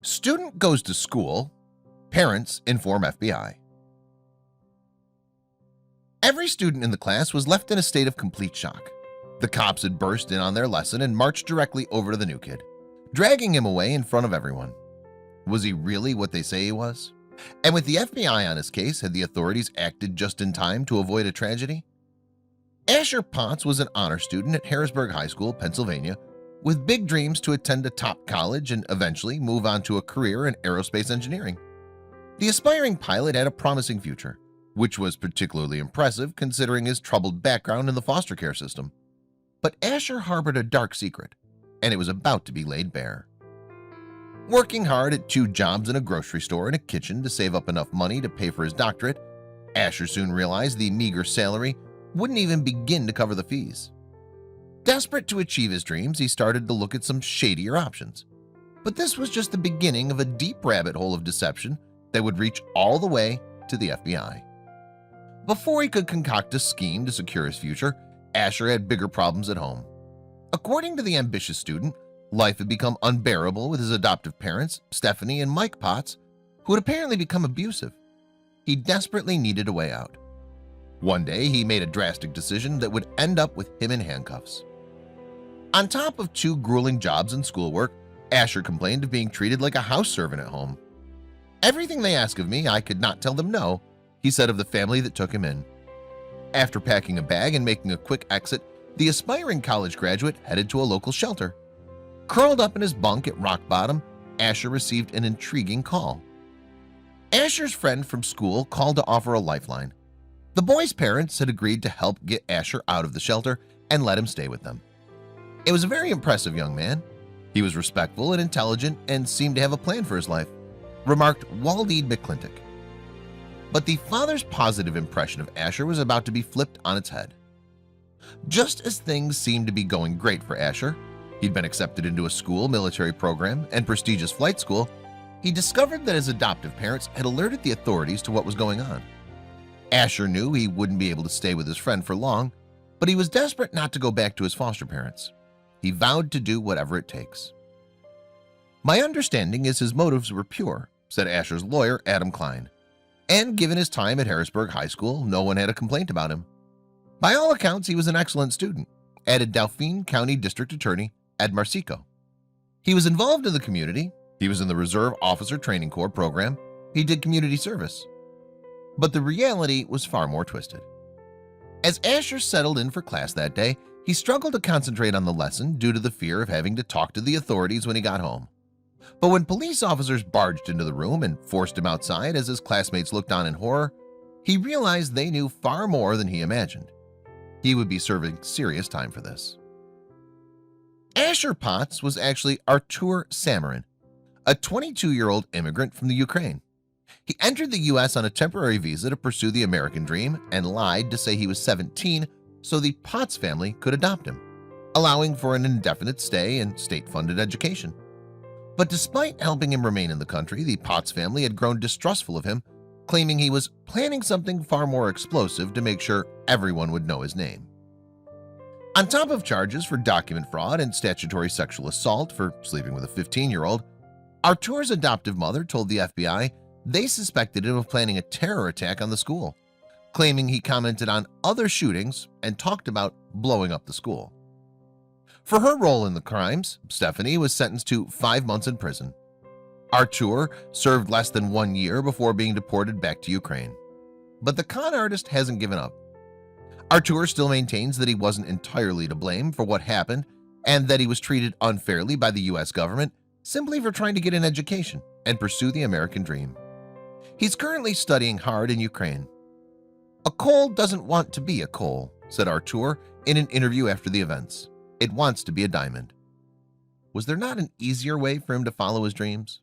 Student goes to school, parents inform FBI. Every student in the class was left in a state of complete shock. The cops had burst in on their lesson and marched directly over to the new kid, dragging him away in front of everyone. Was he really what they say he was? And with the FBI on his case, had the authorities acted just in time to avoid a tragedy? Asher Potts was an honor student at Harrisburg High School, Pennsylvania, with big dreams to attend a top college and eventually move on to a career in aerospace engineering. The aspiring pilot had a promising future, which was particularly impressive considering his troubled background in the foster care system. But Asher harbored a dark secret, and it was about to be laid bare. Working hard at 2 jobs in a grocery store and a kitchen to save up enough money to pay for his doctorate, Asher soon realized the meager salary wouldn't even begin to cover the fees. Desperate to achieve his dreams, he started to look at some shadier options. But this was just the beginning of a deep rabbit hole of deception that would reach all the way to the FBI. Before he could concoct a scheme to secure his future, Asher had bigger problems at home. According to the ambitious student, life had become unbearable with his adoptive parents, Stephanie and Mike Potts, who had apparently become abusive. He desperately needed a way out. One day, he made a drastic decision that would end up with him in handcuffs. On top of 2 grueling jobs and schoolwork, Asher complained of being treated like a house servant at home. "Everything they ask of me, I could not tell them no," he said of the family that took him in. After packing a bag and making a quick exit, the aspiring college graduate headed to a local shelter. Curled up in his bunk at rock bottom, Asher received an intriguing call. Asher's friend from school called to offer a lifeline. The boy's parents had agreed to help get Asher out of the shelter and let him stay with them. It was a very impressive young man. He was respectful and intelligent and seemed to have a plan for his life, remarked Waldine McClintock. But the father's positive impression of Asher was about to be flipped on its head. Just as things seemed to be going great for Asher, he'd been accepted into a school military program and prestigious flight school, he discovered that his adoptive parents had alerted the authorities to what was going on. Asher knew he wouldn't be able to stay with his friend for long, but he was desperate not to go back to his foster parents. He vowed to do whatever it takes. "My understanding is his motives were pure," said Asher's lawyer, Adam Klein. And given his time at Harrisburg High School, no one had a complaint about him. By all accounts, he was an excellent student, added Dauphin County District Attorney Ed Marsico. He was involved in the community. He was in the Reserve Officer Training Corps program. He did community service. But the reality was far more twisted. As Asher settled in for class that day, he struggled to concentrate on the lesson due to the fear of having to talk to the authorities when he got home. But when police officers barged into the room and forced him outside as his classmates looked on in horror, he realized they knew far more than he imagined. He would be serving serious time for this. Asher Potts was actually Artur Samarin, a 22-year-old immigrant from the Ukraine. He entered the U.S. on a temporary visa to pursue the American dream and lied to say he was 17 so the Potts family could adopt him, allowing for an indefinite stay and state-funded education. But despite helping him remain in the country, the Potts family had grown distrustful of him, claiming he was planning something far more explosive to make sure everyone would know his name. On top of charges for document fraud and statutory sexual assault for sleeping with a 15-year-old, Artur's adoptive mother told the FBI they suspected him of planning a terror attack on the school, claiming he commented on other shootings and talked about blowing up the school. For her role in the crimes, Stephanie was sentenced to 5 months in prison. Artur served less than 1 year before being deported back to Ukraine. But the con artist hasn't given up. Artur still maintains that he wasn't entirely to blame for what happened and that he was treated unfairly by the U.S. government simply for trying to get an education and pursue the American dream. He's currently studying hard in Ukraine. "A coal doesn't want to be a coal," said Artur in an interview after the events. "It wants to be a diamond." Was there not an easier way for him to follow his dreams?